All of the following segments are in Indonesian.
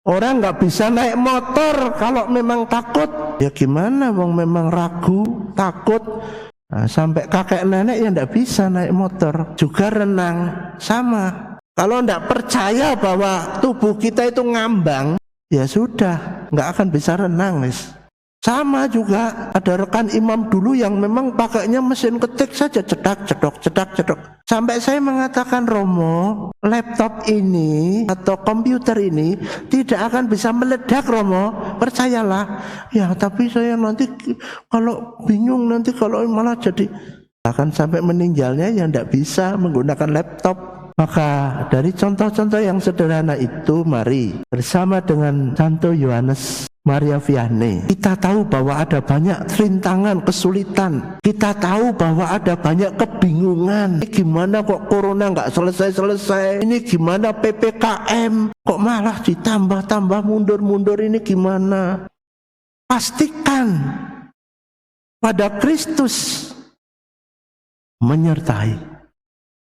Orang nggak bisa naik motor kalau memang takut. Ya gimana, wong memang ragu, takut. Nah, sampai kakek nenek yang nggak bisa naik motor. Juga renang, sama. Kalau nggak percaya bahwa tubuh kita itu ngambang, ya sudah, nggak akan bisa renang, guys. Sama juga ada rekan imam dulu yang memang pakainya mesin ketik saja, cedak cedok cedak cedok. Sampai saya mengatakan, Romo, laptop ini atau komputer ini tidak akan bisa meledak, Romo, percayalah. Ya tapi saya nanti kalau bingung, nanti kalau malah jadi akan sampai meninggalnya yang tidak bisa menggunakan laptop. Maka dari contoh-contoh yang sederhana itu, mari bersama dengan Santo Yohanes Maria Vianney, kita tahu bahwa ada banyak rintangan, kesulitan. Kita tahu bahwa ada banyak kebingungan. Ini gimana kok corona nggak selesai-selesai? Ini gimana PPKM? Kok malah ditambah-tambah mundur-mundur, ini gimana? Pastikan pada Kristus menyertai,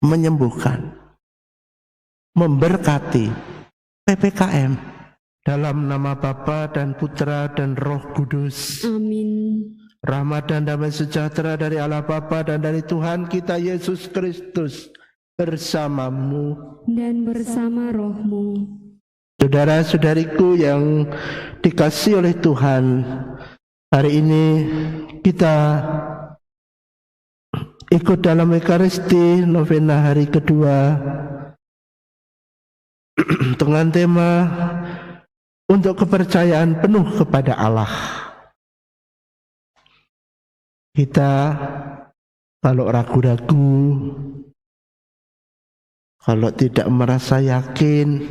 menyembuhkan, memberkati PPKM. Dalam nama Bapa dan Putra dan Roh Kudus. Amin. Rahmat dan damai sejahtera dari Allah Bapa dan dari Tuhan kita Yesus Kristus bersamamu dan bersama rohmu. Saudara-saudariku yang dikasihi oleh Tuhan, hari ini kita ikut dalam Ekaristi novena hari kedua dengan tema untuk kepercayaan penuh kepada Allah. Kita kalau ragu-ragu, kalau tidak merasa yakin,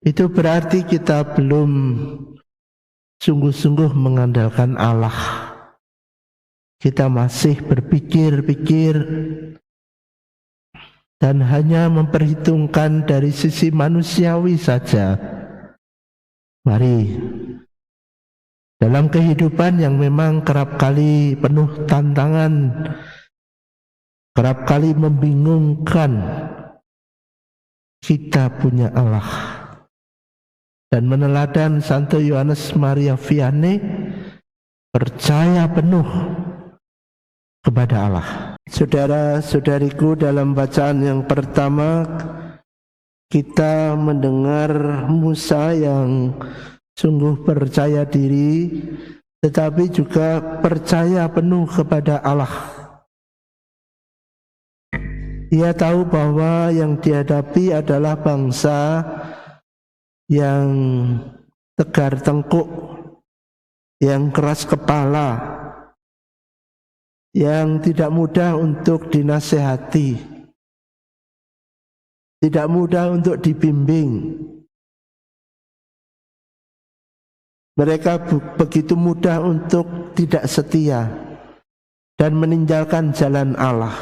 itu berarti kita belum sungguh-sungguh mengandalkan Allah. Kita masih berpikir-pikir dan hanya memperhitungkan dari sisi manusiawi saja. Mari, dalam kehidupan yang memang kerap kali penuh tantangan, kerap kali membingungkan, kita punya Allah. Dan meneladan Santo Yohanes Maria Vianney, percaya penuh kepada Allah. Saudara-saudariku, dalam bacaan yang pertama kita mendengar Musa yang sungguh percaya diri, tetapi juga percaya penuh kepada Allah. Ia tahu bahwa yang dihadapi adalah bangsa yang tegar tengkuk, yang keras kepala, yang tidak mudah untuk dinasehati, tidak mudah untuk dibimbing. Mereka begitu mudah untuk tidak setia dan meninggalkan jalan Allah.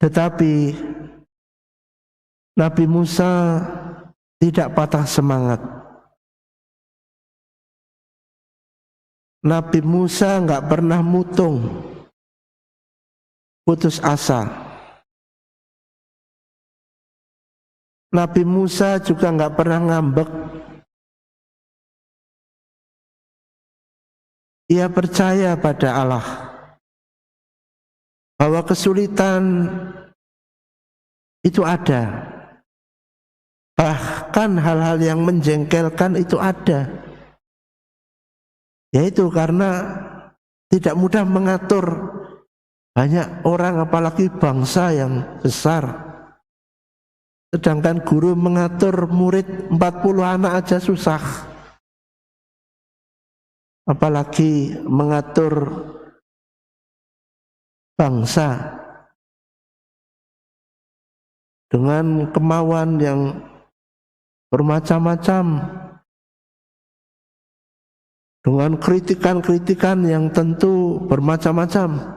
Tetapi Nabi Musa tidak patah semangat. Nabi Musa nggak pernah mutung, putus asa. Nabi Musa juga nggak pernah ngambek. Ia percaya pada Allah, bahwa kesulitan itu ada, bahkan hal-hal yang menjengkelkan itu ada. Yaitu karena tidak mudah mengatur banyak orang, apalagi bangsa yang besar. Sedangkan guru mengatur murid 40 anak aja susah, apalagi mengatur bangsa dengan kemauan yang bermacam-macam, dengan kritikan-kritikan yang tentu bermacam-macam.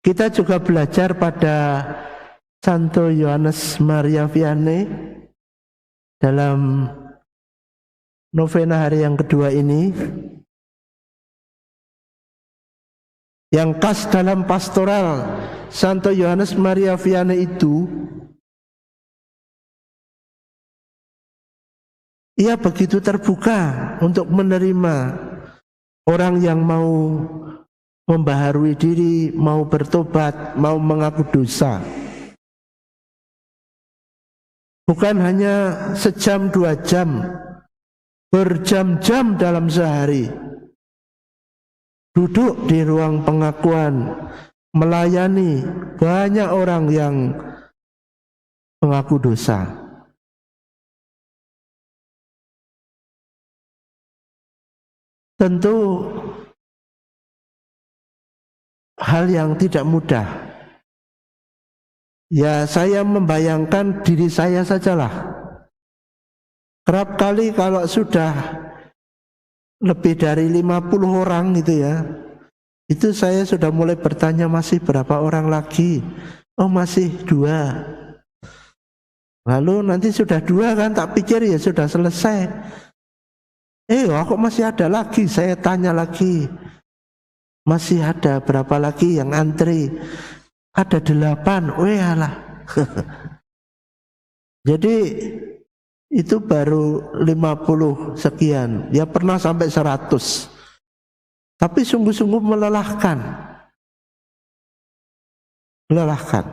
Kita juga belajar pada Santo Yohanes Maria Vianney dalam novena hari yang kedua ini, Yang khas dalam pastoral Santo Yohanes Maria Vianney itu, ia begitu terbuka untuk menerima orang yang mau membaharui diri, mau bertobat, mau mengaku dosa. Bukan hanya sejam 2 jam, berjam-jam dalam sehari. Duduk di ruang pengakuan, melayani banyak orang yang mengaku dosa. Tentu hal yang tidak mudah. Ya, saya membayangkan diri saya sajalah. Kerap kali kalau sudah lebih dari 50 orang gitu ya, itu saya sudah mulai bertanya, masih berapa orang lagi? Oh, masih 2. Lalu nanti sudah 2 kan, tak pikir ya sudah selesai. Kok masih ada lagi? Saya tanya lagi, masih ada berapa lagi yang antri? Ada 8. Alah. Jadi itu baru 50 sekian. Ya pernah sampai 100. Tapi sungguh-sungguh melelahkan. Melelahkan.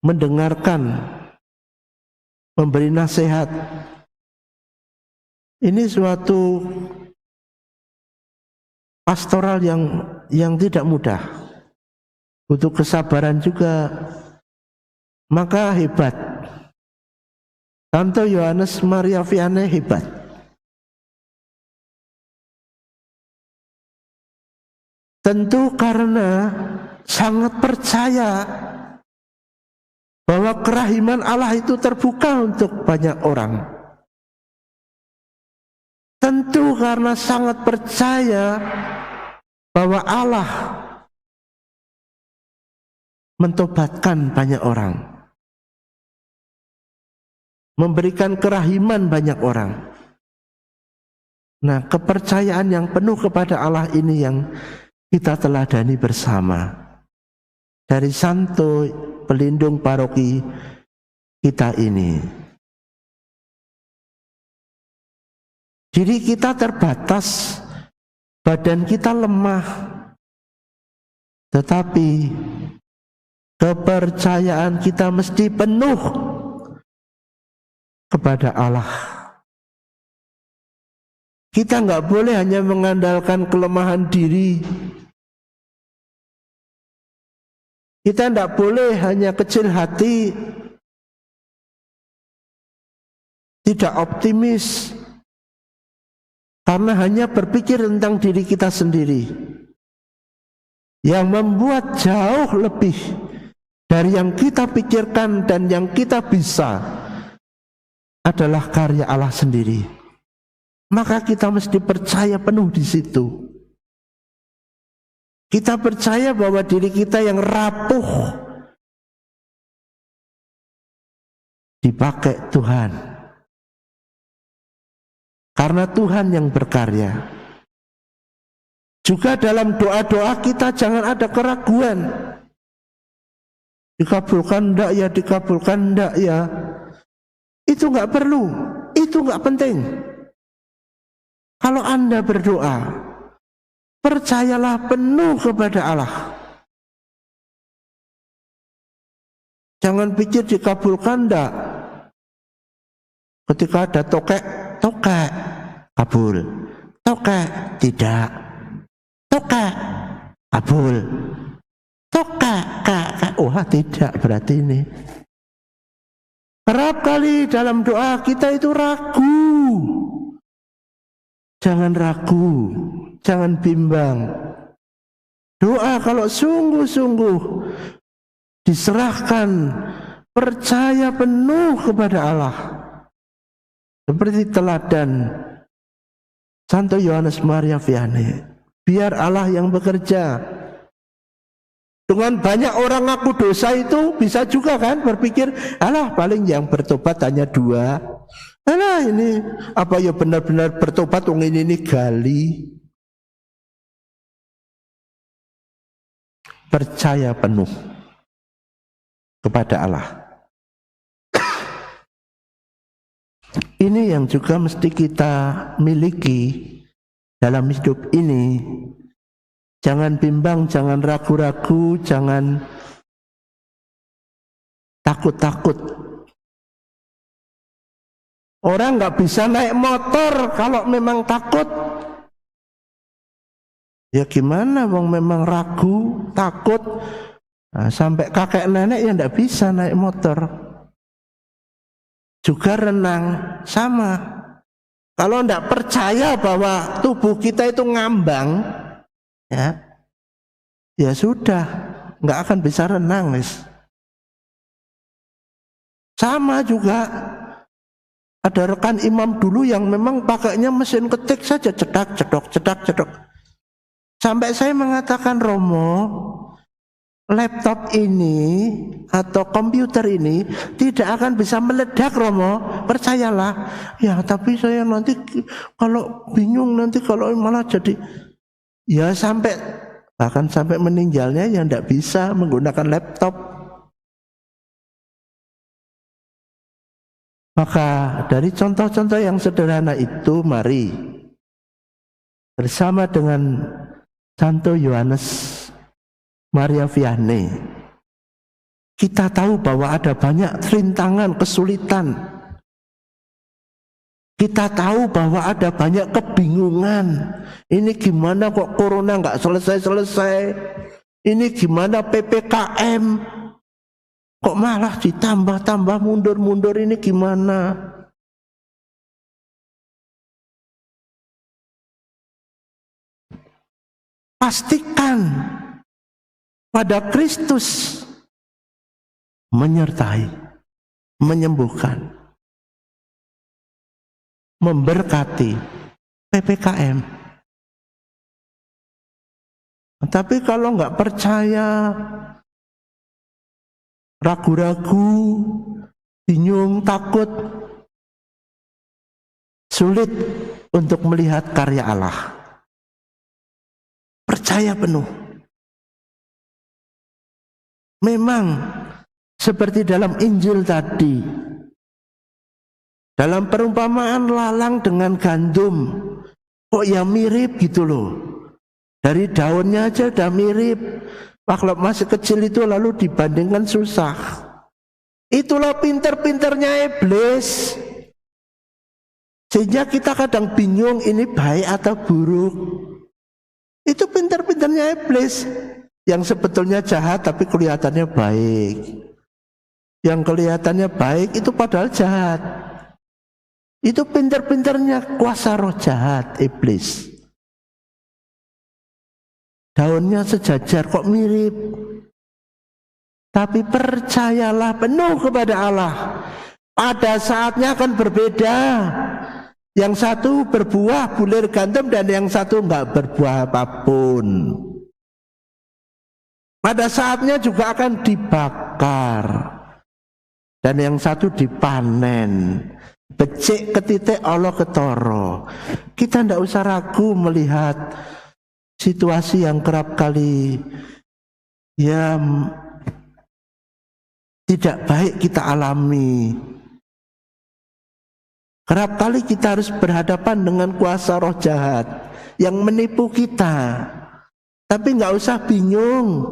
Mendengarkan, memberi nasihat. Ini suatu pastoral yang tidak mudah. Butuh kesabaran juga. Maka hebat. Santo Yohanes Maria Vianney hebat. Tentu karena sangat percaya bahwa kerahiman Allah itu terbuka untuk banyak orang. Tentu karena sangat percaya bahwa Allah mentobatkan banyak orang, memberikan kerahiman banyak orang. Nah, kepercayaan yang penuh kepada Allah ini yang kita teladani bersama dari Santo pelindung paroki kita ini. Diri kita terbatas, badan kita lemah, tetapi kepercayaan kita mesti penuh kepada Allah. Kita nggak boleh hanya mengandalkan kelemahan diri. Kita nggak boleh hanya kecil hati, tidak optimis, karena hanya berpikir tentang diri kita sendiri. Yang membuat jauh lebih dari yang kita pikirkan dan yang kita bisa adalah karya Allah sendiri. Maka kita mesti percaya penuh di situ. Kita percaya bahwa diri kita yang rapuh dipakai Tuhan. Karena Tuhan yang berkarya. Juga dalam doa-doa kita jangan ada keraguan. Dikabulkan enggak ya, dikabulkan enggak ya. Itu enggak perlu, itu enggak penting. Kalau Anda berdoa, percayalah penuh kepada Allah. Jangan pikir dikabulkan enggak. Ketika ada tokek, kabul. Tokek, tidak. Tokek, kabul. Tokek, tidak berarti ini. Kerap kali dalam doa kita itu ragu. Jangan ragu, jangan bimbang. Doa kalau sungguh-sungguh diserahkan, percaya penuh kepada Allah. Seperti teladan Santo Yohanes Maria Vianney. Biar Allah yang bekerja. Dengan banyak orang ngaku dosa itu bisa juga kan berpikir, alah paling yang bertobat hanya 2. Alah ini apa ya benar-benar bertobat wong ini gali. percaya penuh kepada Allah. Ini yang juga mesti kita miliki dalam hidup ini. Jangan bimbang, jangan ragu-ragu, jangan takut-takut. Orang nggak bisa naik motor kalau memang takut. Ya gimana, wong memang ragu, takut. Nah, sampai kakek nenek yang nggak bisa naik motor. Juga renang, sama. Kalau nggak percaya bahwa tubuh kita itu ngambang, ya sudah, nggak akan bisa renang, guys. Sama juga. Ada rekan imam dulu yang memang pakainya mesin ketik saja, cedak, cedok, cedak, cedok. Sampai saya mengatakan, Romo, laptop ini atau komputer ini tidak akan bisa meledak, Romo, percayalah. Ya tapi saya nanti kalau bingung, nanti kalau malah jadi, ya sampai bahkan sampai meninggalnya ya tidak bisa menggunakan laptop. Maka dari contoh-contoh yang sederhana itu, mari bersama dengan Santo Yohanes Maria Vianney, kita tahu bahwa ada banyak rintangan, kesulitan. Kita tahu bahwa ada banyak kebingungan. Ini gimana kok corona nggak selesai-selesai? Ini gimana PPKM? Kok malah ditambah-tambah, mundur-mundur, ini gimana? Pastikan pada Kristus menyertai, menyembuhkan, memberkati PPKM. Tapi kalau nggak percaya, ragu-ragu, bingung, takut, sulit untuk melihat karya Allah. Percaya penuh. Memang seperti dalam Injil tadi, dalam perumpamaan lalang dengan gandum, kok ya mirip gitu loh. Dari daunnya aja udah mirip. Kalau masih kecil itu lalu dibandingkan susah. Itulah pinter-pinternya iblis. Sehingga kita kadang bingung ini baik atau buruk. Itu pinter-pinternya iblis. Yang sebetulnya jahat tapi kelihatannya baik. Yang kelihatannya baik itu padahal jahat. Itu pinter-pinternya kuasa roh jahat, iblis. Daunnya sejajar kok mirip. Tapi percayalah penuh kepada Allah. Pada saatnya akan berbeda. Yang satu berbuah bulir gandum dan yang satu enggak berbuah apapun. Pada saatnya juga akan dibakar. Dan yang satu dipanen. Becik ketitik Allah ketoro. Kita enggak usah ragu melihat situasi yang kerap kali ya tidak baik kita alami. Kerap kali kita harus berhadapan dengan kuasa roh jahat yang menipu kita. Tapi nggak usah bingung.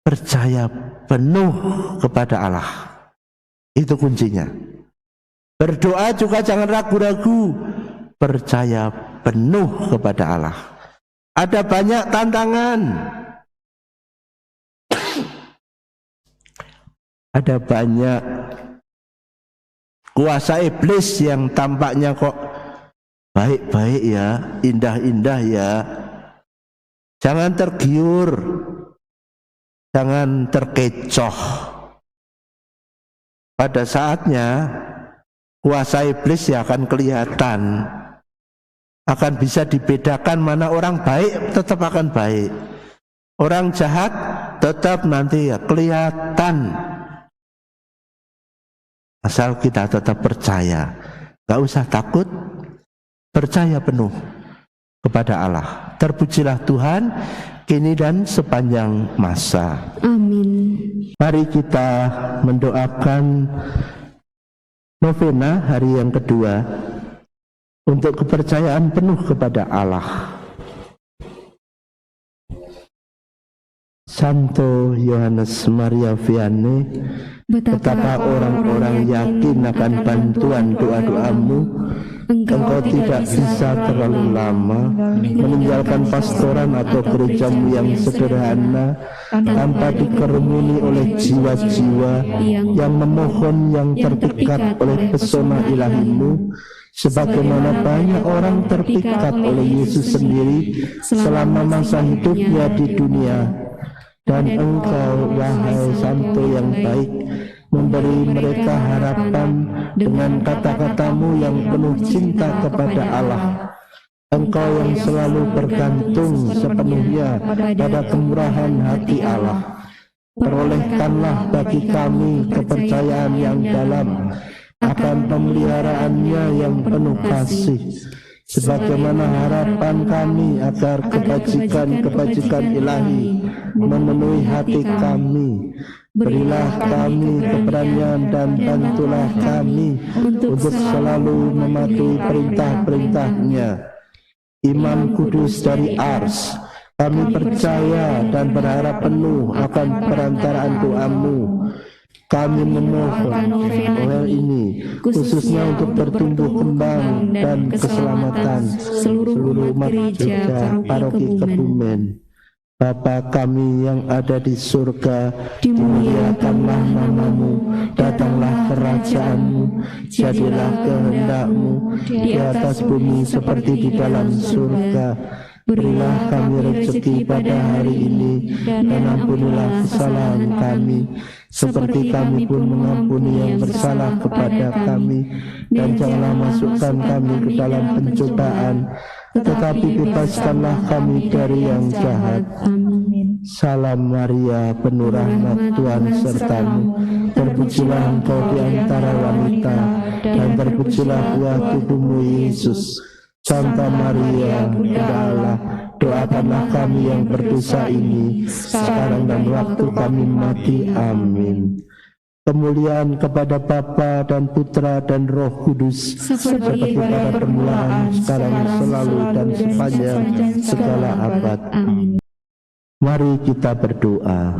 Percaya penuh kepada Allah. Itu kuncinya. Berdoa juga jangan ragu-ragu. Percaya penuh kepada Allah. Ada banyak tantangan. Ada banyak kuasa iblis yang tampaknya kok baik-baik ya, indah-indah ya. Jangan tergiur, jangan terkecoh. Pada saatnya kuasa iblis ya akan kelihatan. Akan bisa dibedakan mana orang baik tetap akan baik. Orang jahat tetap nanti ya kelihatan. Asal kita tetap percaya. Gak usah takut. Percaya penuh kepada Allah. Terpujilah Tuhan. kini dan sepanjang masa. Amin. Mari kita mendoakan novena hari yang kedua untuk kepercayaan penuh kepada Allah. Santo Yohanes Maria Vianney, betapa orang-orang yakin akan bantuan doa-doamu. Engkau tidak bisa terlalu lama meninggalkan pastoran atau gerejamu yang sederhana tanpa dikerumuni oleh jiwa-jiwa yang memohon, yang terpikat oleh pesona ilahimu, sebagaimana banyak orang terpikat oleh Yesus sendiri selama masa hidupnya di dunia. Dan Engkau, wahai Santo yang baik, memberi mereka harapan dengan kata-katamu yang penuh cinta kepada Allah. Engkau yang selalu bergantung sepenuhnya pada kemurahan hati Allah. Perolehkanlah bagi kami kepercayaan yang dalam akan pemeliharaannya yang penuh kasih, sebagaimana harapan kami agar kebajikan-kebajikan ilahi memenuhi hati kami. Berilah kami keberanian dan bantulah kami untuk selalu mematuhi perintah-perintahnya. Imam Kudus dari Ars, kami percaya dan berharap penuh akan perantaraan doamu. Kami memohon novel ini khususnya untuk bertumbuh kembang dan keselamatan seluruh umat gereja paroki Kebumen. Bapa kami yang ada di surga, dimuliakanlah namamu, datanglah kerajaanmu, jadilah kehendak-mu di atas bumi seperti di dalam surga. Berilah kami rezeki pada hari ini, dan ampunilah kesalahan kami, seperti kami pun mengampuni yang bersalah kepada kami. Dan janganlah masukkan kami ke dalam pencobaan, tetapi bebaskanlah kami dari yang jahat. Amin. Salam Maria, penuh rahmat, Tuhan sertamu. Terpujilah engkau di antara wanita, dan terpujilah buah tubuhmu Yesus. Santa Maria, Bunda Allah, doakanlah kami yang berdosa ini, sekarang dan waktu kami mati. Amin. Kemuliaan kepada Bapa dan Putra dan Roh Kudus, seperti pada permulaan, sekarang, selalu, dan sepanjang segala abad. Amin. Mari kita berdoa.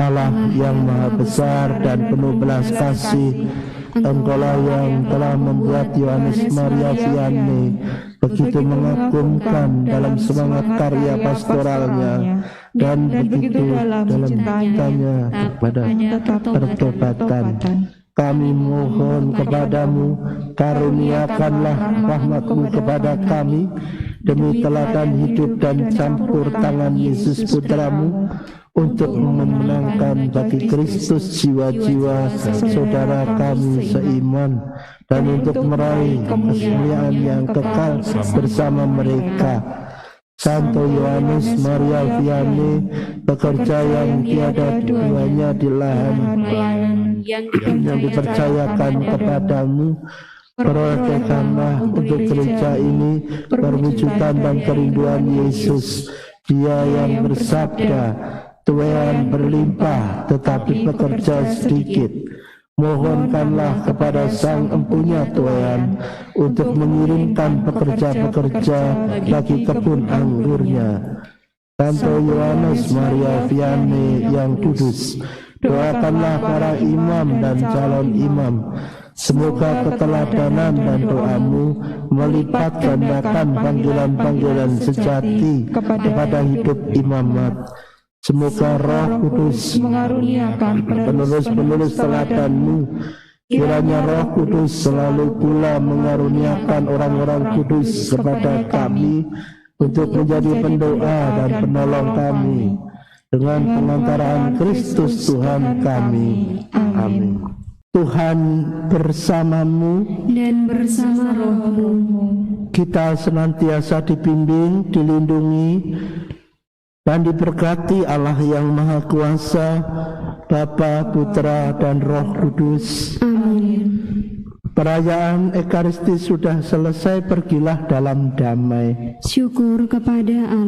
Allah yang maha besar dan penuh belas kasih, Engkaulah yang telah membuat Yohanes Maria Vianney begitu mengagumkan dalam semangat karya pastoralnya, dan begitu dalam cintanya kepada pertobatan. Kami mohon kepadamu, karuniakanlah rahmat-Mu kepada kami, demi teladan hidup dan campur tangan Yesus Putramu, untuk memenangkan bagi Kristus jiwa-jiwa saudara kami seiman, dan untuk meraih kemuliaan yang kekal bersama mereka. Santo Yohanes Maria Vianney, pekerja yang tiada duanya di lahan yang dipercayakan kepadamu, perolehkanlah untuk gereja ini perwujudan dan kerinduan Yesus. Dia yang bersabda, tuaian berlimpah tetapi pekerja sedikit. Mohonkanlah kepada Sang Empunya tuaian untuk mengirimkan pekerja-pekerja bagi kebun anggurnya. Santo Yohanes Maria Vianney yang kudus, doakanlah para imam dan calon imam. Semoga keteladanan dan doamu melipat gandakan panggilan-panggilan sejati kepada hidup imamat. Semoga Roh Kudus mengaruniakan penerus-penerus teladanmu. Kiranya Roh Kudus selalu pula mengaruniakan orang-orang kudus kepada kami untuk menjadi pendoa dan penolong kami, dengan pengantaraan Kristus Tuhan kami. Amin. Tuhan bersamamu Dan bersama rohmu. kita senantiasa dibimbing, dilindungi, dan diberkati Allah yang Maha Kuasa, Bapa, Putra, dan Roh Kudus. Amin. Perayaan Ekaristi sudah selesai, pergilah dalam damai. Syukur kepada Allah.